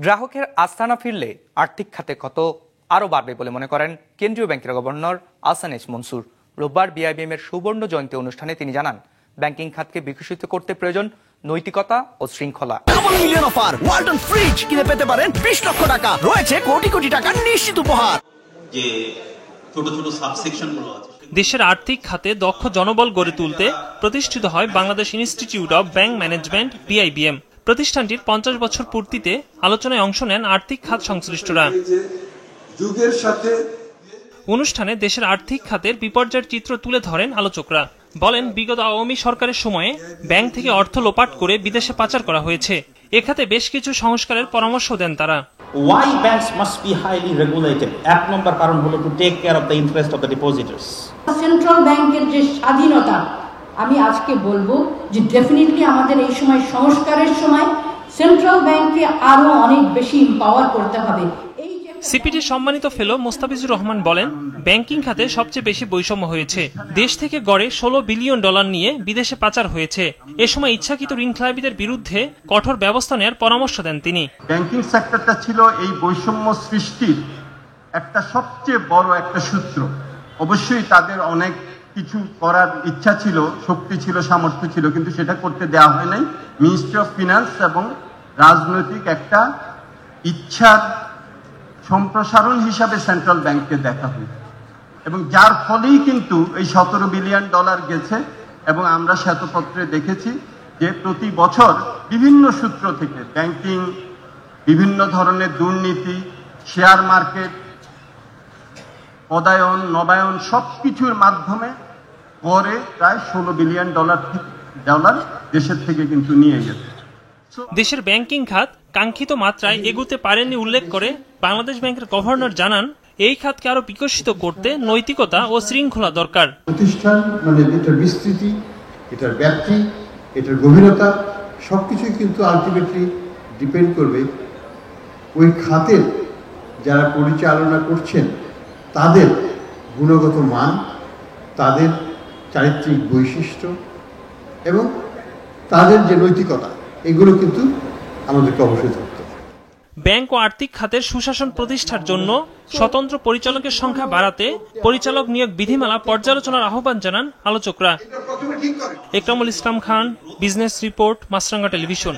গ্রাহকের আস্থা না ফিরলে আর্থিক খাতে ক্ষত আরও বাড়বে বলে মনে করেন কেন্দ্রীয় ব্যাংকের গভর্নর আহসান এস মনসুর। রোববার বিআইবিএম এর সুবর্ণ জয়ন্তী অনুষ্ঠানে তিনি জানান, ব্যাংকিং খাতকে বিকশিত করতে প্রয়োজন নৈতিকতা ও শৃঙ্খলা। মিলিয়ন অফার ওয়ালটন ফ্রিজ কিনে পেতে পারেন 20 লক্ষ টাকা, রয়েছে কোটি কোটি টাকার নিশ্চিত উপহার। যে ছোট ছোট সাবসেকশনগুলো আছে, দেশের আর্থিক খাতে দক্ষ জনবল গড়ে তুলতে প্রতিষ্ঠিত হয় Bangladesh institute of bank management BIBM. প্রতিষ্ঠানটির 50 বছর পূর্তিতে আলোচনায় অংশ নেন আর্থিক খাত সংশ্লিষ্টরা। অনুষ্ঠানে দেশের আর্থিক খাতের বিপর্যয়ের চিত্র তুলে ধরেন আলোচকরা। বলেন, বিগত আওয়ামী সরকারের সময়ে ব্যাংক থেকে অর্থ লোপাট করে বিদেশে পাচার করা হয়েছে। এ খাতে বেশ কিছু সংস্কারের পরামর্শ দেন তারা। Why banks must be highly regulated? এক নম্বর কারণ হলো to take care of the interest of the depositors. Central ব্যাংকের যে স্বাধীনতা, আমি আজকে বলবো যে ডেফিনেটলি আমাদের এই সময় সংস্কারের সময় সেন্ট্রাল ব্যাংককে আরো অনেক বেশি এম্পাওয়ার করতে হবে। সিপিটি সম্মানিত ফেলো মোস্তাফিজুর রহমান বলেন, ব্যাংকিং খাতে সবচেয়ে বেশি বৈষম্য হয়েছে। দেশ থেকে গড়ে $16 বিলিয়ন নিয়ে বিদেশে পাচার হয়েছে। এ সময় ইচ্ছাকৃত ঋণ খেলাপিদের বিরুদ্ধে কঠোর ব্যবস্থা নেওয়ার পরামর্শ দেন তিনি। ব্যাংকিং সেক্টরটা ছিল এই বৈষম্য সৃষ্টির একটা সবচেয়ে বড় একটা সূত্র। অবশ্যই তাদের অনেক কিছু করার ইচ্ছা ছিল, শক্তি ছিল, সামর্থ্য ছিল, কিন্তু সেটা করতে দেওয়া হয় নাই। মিনিস্ট্রি অফ ফিনান্স এবং রাজনৈতিক একটা ইচ্ছার সম্প্রসারণ হিসাবে সেন্ট্রাল ব্যাংককে দেখা হয়, এবং যার ফলেই কিন্তু এই $17 বিলিয়ন গেছে। এবং আমরা শ্বেতপত্রে দেখেছি যে প্রতি বছর বিভিন্ন সূত্র থেকে ব্যাংকিং, বিভিন্ন ধরনের দুর্নীতি, শেয়ার মার্কেট, পদায়ন, নবায়ন সবকিছুর মাধ্যমে পরে প্রায় $16 বিলিয়ন দেশের থেকে কিন্তু নিয়ে গেছে। দেশের ব্যাংকিং খাত কাঙ্ক্ষিত মাত্রায় এগুতে পারেনি উল্লেখ করে বাংলাদেশ ব্যাংকের গভর্নর জানান, এই খাতকে আরো বিকশিত করতে নৈতিকতা ও শৃঙ্খলা দরকার। প্রতিষ্ঠান মানে এটার বিস্তৃতি, এটার ব্যাপ্তি, এটার গভীরতা সবকিছুই কিন্তু আলটিমেটলি ডিপেন্ড করবে ওই খাতের যারা পরিচালনা করছেন তাদের গুণগত মান, তাদের চারিত্রিক বৈশিষ্ট্য এবং তাদের যে নৈতিকতা, এগুলো কিন্তু আমাদেরকে অবশ্যই ধরতে হবে। ব্যাংক ও আর্থিক খাতের সুশাসন প্রতিষ্ঠার জন্য স্বতন্ত্র পরিচালকের সংখ্যা বাড়াতে পরিচালক নিয়োগ বিধিমালা পর্যালোচনার আহ্বান জানান আলোচকরা। একরামুল ইসলাম খান, বিজনেস রিপোর্ট, মাছরাঙ্গা টেলিভিশন।